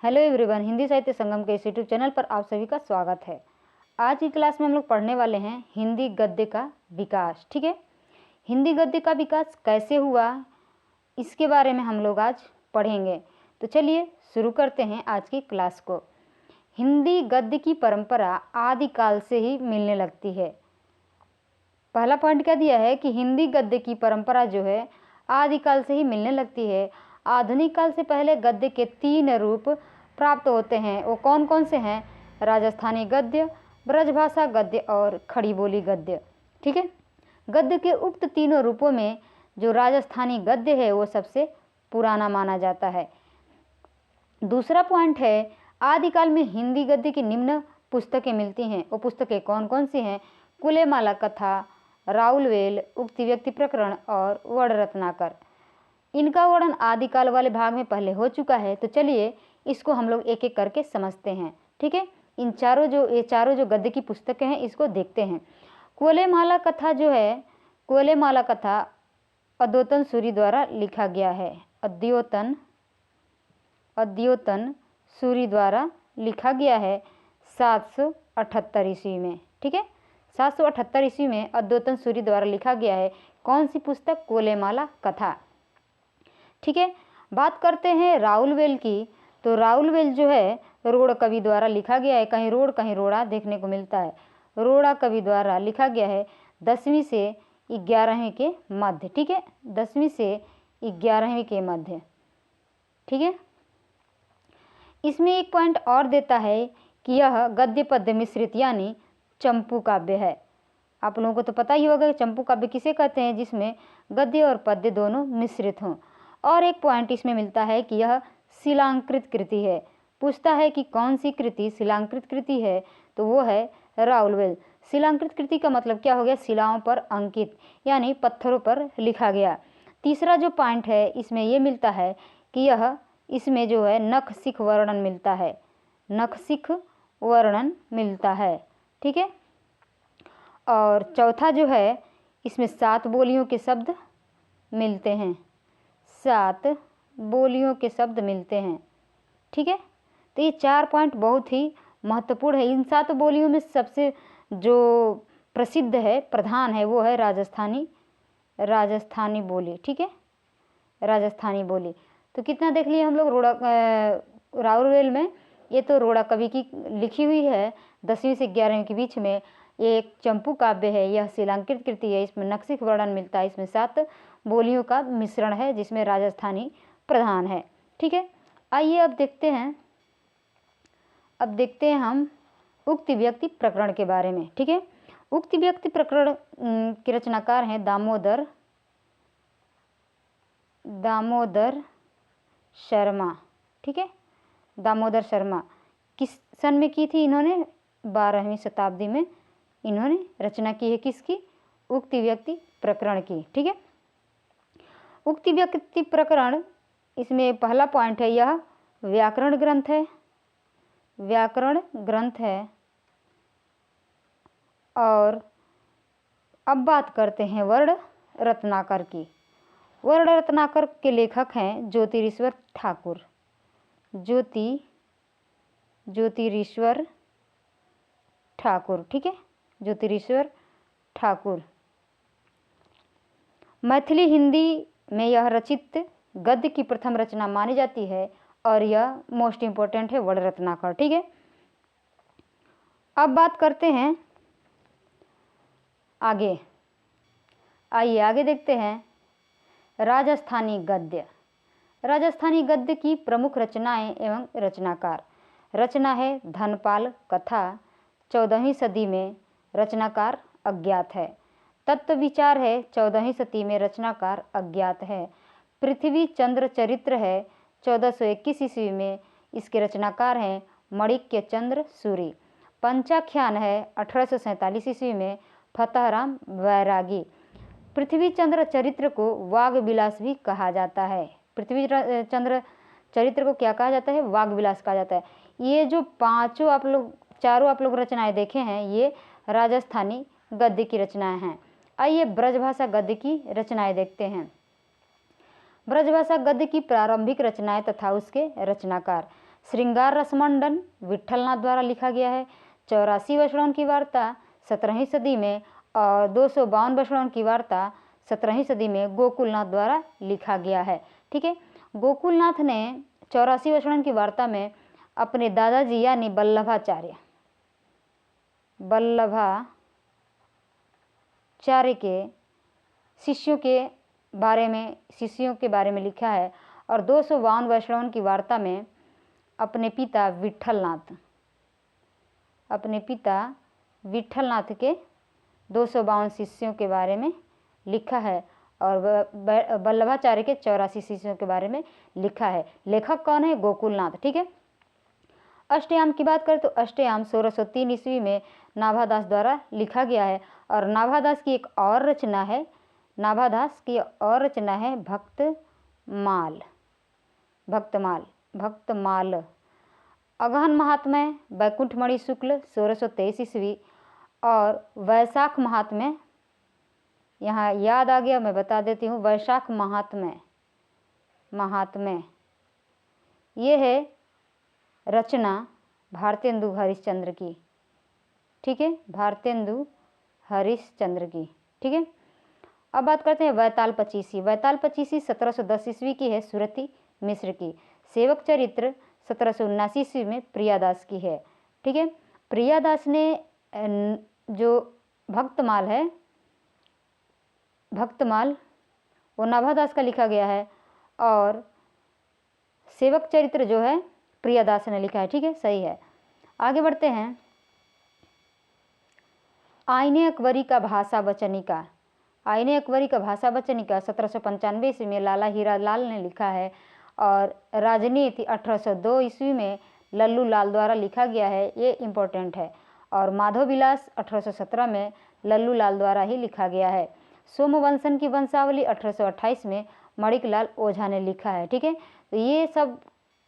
Hello everyone, Hindi साहित्य संगम के इस यूट्यूब चैनल पर आप सभी का स्वागत है। आज की क्लास में हम लोग पढ़ने वाले हैं हिंदी गद्य का विकास। ठीक है, हिंदी गद्य का विकास कैसे हुआ इसके बारे में हम लोग आज पढ़ेंगे। तो चलिए शुरू करते हैं आज की क्लास को। हिंदी गद्य की परंपरा आदिकाल से ही मिलने लगती है। पहला पॉइंट क्या दिया है कि हिंदी गद्य की परंपरा जो है आदिकाल से ही मिलने लगती है। आधुनिक काल से पहले गद्य के 3 रूप प्राप्त होते हैं। वो कौन कौन से हैं? राजस्थानी गद्य, ब्रजभाषा गद्य और खड़ी बोली गद्य। ठीक है, गद्य के उक्त तीनों रूपों में जो राजस्थानी गद्य है वो सबसे पुराना माना जाता है। दूसरा पॉइंट है, आदिकाल में हिंदी गद्य की निम्न पुस्तकें मिलती हैं। वो पुस्तकें कौन कौन सी हैं? कुलेमाला कथा, राउलवेल, उक्ति व्यक्ति प्रकरण और वर्ण रत्नाकर। इनका वर्णन आदिकाल वाले भाग में पहले हो चुका है। तो चलिए इसको हम लोग एक एक करके समझते हैं। ठीक है, ये चारों जो गद्य की पुस्तकें हैं इसको देखते हैं। कुलेमाला कथा जो है, कुलेमाला कथा अद्योतन सूरी द्वारा लिखा गया है। अद्योतन सूरी द्वारा लिखा गया है 778 ईस्वी में। ठीक है, 778 ईस्वी में अद्योतन सूरी द्वारा लिखा गया है। कौन सी पुस्तक? कुलेमाला कथा। ठीक है, बात करते हैं राउलवेल की। तो राउलवेल जो है रोड़ कवि द्वारा लिखा गया है। कहीं रोड़ कहीं रोड़ा देखने को मिलता है। रोड़ा कवि द्वारा लिखा गया है 10वीं से 11वीं के मध्य। ठीक है, 10वीं से 11वीं के मध्य। ठीक है, इसमें एक पॉइंट और देता है कि यह गद्य पद्य मिश्रित यानी चंपू काव्य है। आप लोगों को तो पता ही होगा कि चंपू काव्य किसे कहते हैं, जिसमें गद्य और पद्य दोनों मिश्रित हों। और एक पॉइंट इसमें मिलता है कि यह शिलांकृत कृति है। पूछता है कि कौन सी कृति शिलांकृत कृति है, तो वो है राउलवेल। शिलांकृत कृति का मतलब क्या हो गया? शिलाओं पर अंकित यानी पत्थरों पर लिखा गया। तीसरा जो पॉइंट है इसमें ये मिलता है कि यह इसमें जो है नखशिख वर्णन मिलता है। नखशिख वर्णन मिलता है। ठीक है, और चौथा जो है इसमें 7 बोलियों के शब्द मिलते हैं। 7 बोलियों के शब्द मिलते हैं। ठीक है, तो ये 4 पॉइंट बहुत ही महत्वपूर्ण है। इन 7 बोलियों में सबसे जो प्रसिद्ध है, प्रधान है, वो है राजस्थानी बोली। ठीक है, राजस्थानी बोली। तो कितना देख लिए हम लोग राउलवेल में। ये तो रोड़ा कवि की लिखी हुई है 10वीं से 11वीं के बीच में। ये एक चंपू काव्य है, यह शिलांकृत कृति है। इसमें नखशिख वर्णन मिलता है। इसमें 7 बोलियों का मिश्रण है जिसमें राजस्थानी प्रधान है। ठीक है, आइए अब देखते हैं हम उक्ति व्यक्ति प्रकरण के बारे में। ठीक है, उक्ति व्यक्ति प्रकरण के रचनाकार हैं दामोदर शर्मा। ठीक है, दामोदर शर्मा। किस सन में की थी इन्होंने? 12वीं शताब्दी में इन्होंने रचना की है। किसकी? उक्ति व्यक्ति प्रकरण की। ठीक है, उक्ति व्यक्ति प्रकरण, इसमें पहला पॉइंट है यह व्याकरण ग्रंथ है। व्याकरण ग्रंथ है। और अब बात करते हैं वर्ण रत्नाकर की। वर्ण रत्नाकर के लेखक हैं ज्योतिरीश्वर ठाकुर। ज्योतिरीश्वर ठाकुर। ठीक है, ज्योतिरीश्वर ठाकुर। मैथिली हिंदी में यह रचित गद्य की प्रथम रचना मानी जाती है और यह मोस्ट इम्पोर्टेंट है वर्ण रत्नाकर। ठीक है, अब बात करते हैं आगे। आइए आगे देखते हैं राजस्थानी गद्य। राजस्थानी गद्य की प्रमुख रचनाएं एवं रचनाकार। रचना है धनपाल कथा, 14वीं सदी में। रचनाकार अज्ञात है। तत्व विचार है, 14वीं सदी में। रचनाकार अज्ञात है। पृथ्वी चंद्र चरित्र है, 1421 ईस्वी में। इसके रचनाकार हैं माणिक्य चंद्र सूरी। पंचाख्यान है, 1847 ईस्वी में। फतेहराम बैरागी। पृथ्वी चंद्र चरित्र को वाग विलास भी कहा जाता है। पृथ्वी चंद्र चरित्र को क्या कहा जाता है? वाग विलास कहा जाता है। ये जो चारों आप लोग रचनाएं देखे हैं, ये राजस्थानी गद्य की रचनाएं हैं। आइए ब्रजभाषा गद्य की रचनाएं देखते हैं। ब्रजभाषा गद्य की प्रारंभिक रचनाएं तथा उसके रचनाकार। श्रृंगार रसमंडन विट्ठलनाथ द्वारा लिखा गया है। 84 वर्षों की वार्ता 17वीं सदी में और 252 वर्षों की वार्ता 17वीं सदी में गोकुलनाथ द्वारा लिखा गया है। ठीक है, गोकुलनाथ ने 84 वर्षों की वार्ता में अपने दादाजी यानी वल्लभाचार्य के शिष्यों के बारे में लिखा है और 252 वर्षों की वार्ता में अपने पिता विट्ठलनाथ के 252 शिष्यों के बारे में लिखा है और वल्लभाचार्य के 84 शिष्यों के बारे में लिखा है। लेखक कौन है? गोकुलनाथ। ठीक है, अष्टयाम की बात करें तो अष्टयाम 1603 ईस्वी में नाभादास द्वारा लिखा गया है और नाभादास की एक और रचना है भक्तमाल। अगहन महात्म्य वैकुंठमणि शुक्ल 1623 ईस्वी और वैशाख महात्म्य, यहाँ याद आ गया मैं बता देती हूँ, वैशाख महात्म्य ये है रचना भारतेंदु हरिश्चंद्र की। ठीक है, भारतेंदु हरिश्चंद्र की। ठीक है, अब बात करते हैं वैताल पचीसी। 1710 ईस्वी की है, सुरती मिश्र की। सेवक चरित्र 1779 ईस्वी में प्रियादास की है। ठीक है, प्रियादास ने जो भक्तमाल वो नाभादास का लिखा गया है और सेवक चरित्र जो है प्रियादास ने लिखा है। ठीक है, सही है। आगे बढ़ते हैं। आईने अकबरी का भाषा वचनिका 1795 ईस्वी में लाला हीरालाल ने लिखा है और राजनीति 1802 ईस्वी में लल्लू लाल द्वारा लिखा गया है, ये इम्पोर्टेंट है। और माधव विलास 1817 में लल्लू लाल द्वारा ही लिखा गया है। सोमवंशन की वंशावली 1828 में मणिकलाल ओझा ने लिखा है। ठीक है, तो ये सब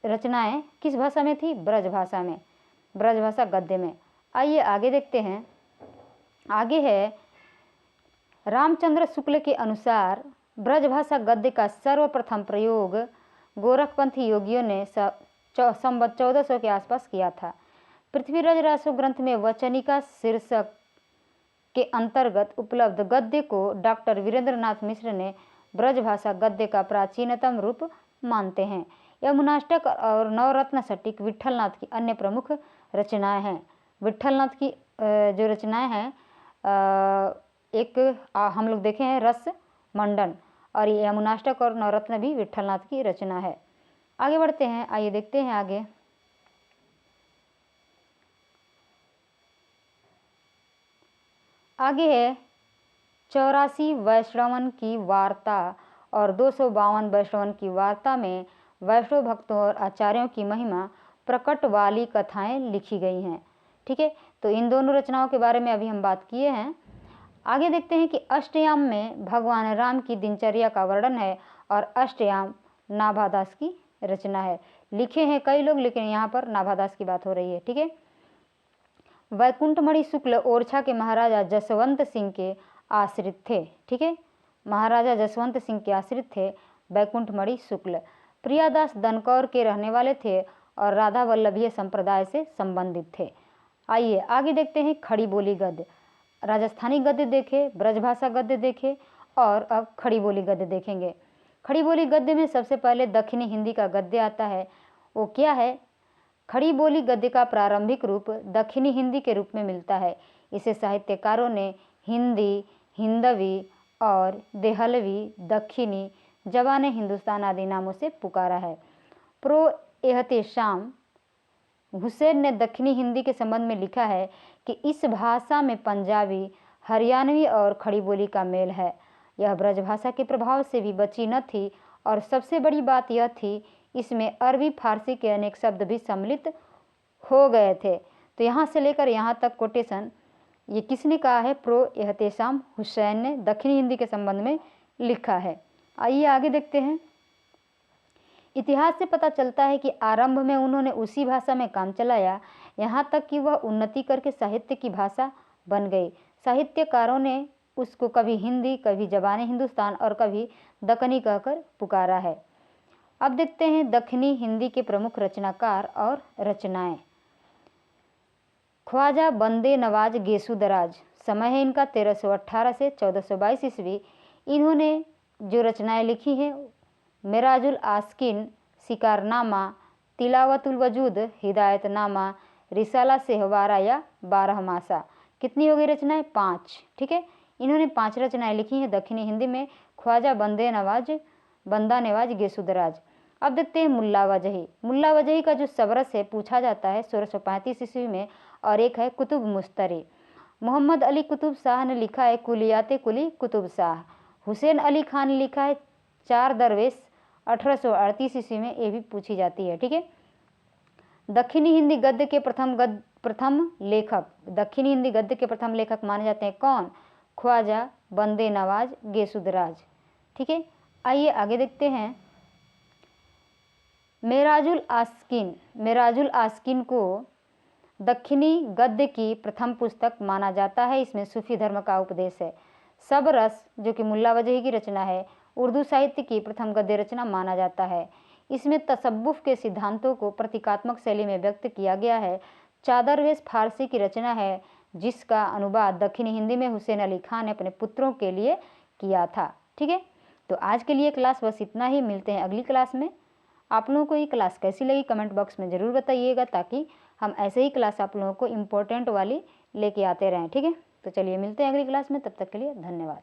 रचनाएं किस भाषा में थी? ब्रजभाषा गद्य में। आइए आगे देखते हैं। आगे है रामचंद्र शुक्ल के अनुसार ब्रजभाषा गद्य का सर्वप्रथम प्रयोग गोरखपंथी योगियों ने संवत 1400 के आसपास किया था। पृथ्वीराज रासो ग्रंथ में वचनिका शीर्षक के अंतर्गत उपलब्ध गद्य को डॉक्टर वीरेंद्रनाथ मिश्र ने ब्रजभाषा गद्य का प्राचीनतम रूप मानते हैं। यमुनाष्टक और नवरत्न षटिक विट्ठलनाथ की अन्य प्रमुख रचनाएं हैं। विट्ठलनाथ की जो रचनाएं हैं एक हम लोग देखे हैं रस मंडन, और ये यमुनाष्टक और नवरत्न भी विट्ठलनाथ की रचना है। आगे बढ़ते हैं, आइए देखते हैं आगे। आगे है 84 वैष्णवन की वार्ता और 252 वैष्णवन की वार्ता में वैष्णव भक्तों और आचार्यों की महिमा प्रकट वाली कथाएं लिखी गई हैं। ठीक है, तो इन दोनों रचनाओं के बारे में अभी हम बात किए हैं। आगे देखते हैं कि अष्टयाम में भगवान राम की दिनचर्या का वर्णन है और अष्टयाम नाभादास की रचना है। लिखे हैं कई लोग, लेकिन यहाँ पर नाभादास की बात हो रही है। ठीक है, वैकुंठमणि शुक्ल ओरछा के महाराजा जसवंत सिंह के आश्रित थे। ठीक है, महाराजा जसवंत सिंह के आश्रित थे वैकुंठमणि शुक्ल। प्रियादास दनकौर के रहने वाले थे और राधा वल्लभीय संप्रदाय से संबंधित थे। आइए आगे देखते हैं खड़ी बोली गद्य। राजस्थानी गद्य देखे, ब्रजभाषा गद्य देखे और अब खड़ी बोली गद्य देखेंगे। खड़ी बोली गद्य में सबसे पहले दक्षिणी हिंदी का गद्य आता है। वो क्या है? खड़ी बोली गद्य का प्रारंभिक रूप दक्षिणी हिंदी के रूप में मिलता है। इसे साहित्यकारों ने हिंदी, हिंदवी और देहलवी, दक्षिणी, जवाने हिंदुस्तान आदि नामों से पुकारा है। प्रो एहतेशाम हुसैन ने दक्षिणी हिंदी के संबंध में लिखा है कि इस भाषा में पंजाबी, हरियाणवी और खड़ी बोली का मेल है। यह ब्रजभाषा के प्रभाव से भी बची न थी और सबसे बड़ी बात यह थी इसमें अरबी फारसी के अनेक शब्द भी सम्मिलित हो गए थे। तो यहाँ से लेकर यहाँ तक कोटेशन ये किसने कहा है? प्रो एहतेशाम हुसैन ने दक्षिणी हिंदी के संबंध में लिखा है। आइए आगे देखते हैं। इतिहास से पता चलता है कि आरंभ में उन्होंने उसी भाषा में काम चलाया, यहाँ तक कि वह उन्नति करके साहित्य की भाषा बन गई। साहित्यकारों ने उसको कभी हिंदी, कभी जबाने हिंदुस्तान और कभी दक्कनी कहकर पुकारा है। अब देखते हैं दक्षिणी हिंदी के प्रमुख रचनाकार और रचनाएं। ख्वाजा बंदे नवाज गेसुदराज, समय है इनका 1318 से 1422 ईस्वी। इन्होंने जो रचनाएं लिखी हैं, मेराजुल आस्किन, शिकारनामा, तिलावतुल वजूद, हिदायतनामा, रिसाला सेहवारा या बारहमासा। कितनी हो गई रचनाएं? 5। ठीक है, इन्होंने 5 रचनाएं लिखी हैं दक्षिणी हिंदी में, ख्वाजा बंदा नवाज गेसुदराज। अब देखते हैं मुल्ला वजही। मुल्ला वजही का जो सबरस है पूछा जाता है 1635 ईस्वी में, और एक है कुतुब मुस्तरी। मोहम्मद अली कुतुब शाह ने लिखा है कुलियाते कुली कुतुब शाह। हुसैन अली खान ने लिखा है चार दरवेश 1838 ईस्वी में, ये भी पूछी जाती है। ठीक है, दक्षिणी हिंदी गद्य के प्रथम लेखक, दक्षिणी हिंदी गद्य के प्रथम लेखक माने जाते हैं कौन? ख्वाजा बंदे नवाज गेसुदराज। ठीक है, आइए आगे देखते हैं। मेराजुल आस्किन को दक्षिणी गद्य की प्रथम पुस्तक माना जाता है। इसमें सूफी धर्म का उपदेश है। सबरस जो कि मुल्ला वजही की रचना है, उर्दू साहित्य की प्रथम गद्य रचना माना जाता है। इसमें तसव्वुफ के सिद्धांतों को प्रतीकात्मक शैली में व्यक्त किया गया है। चादरवेश फारसी की रचना है, जिसका अनुवाद दक्षिणी हिंदी में हुसैन अली खान ने अपने पुत्रों के लिए किया था। ठीक है, तो आज के लिए क्लास बस इतना ही। मिलते हैं अगली क्लास में। आप लोगों को ये क्लास कैसी लगी कमेंट बॉक्स में ज़रूर बताइएगा, ताकि हम ऐसे ही क्लास आप लोगों को इम्पोर्टेंट वाली लेके आते रहें। ठीक है, तो चलिए मिलते हैं अगली क्लास में, तब तक के लिए धन्यवाद।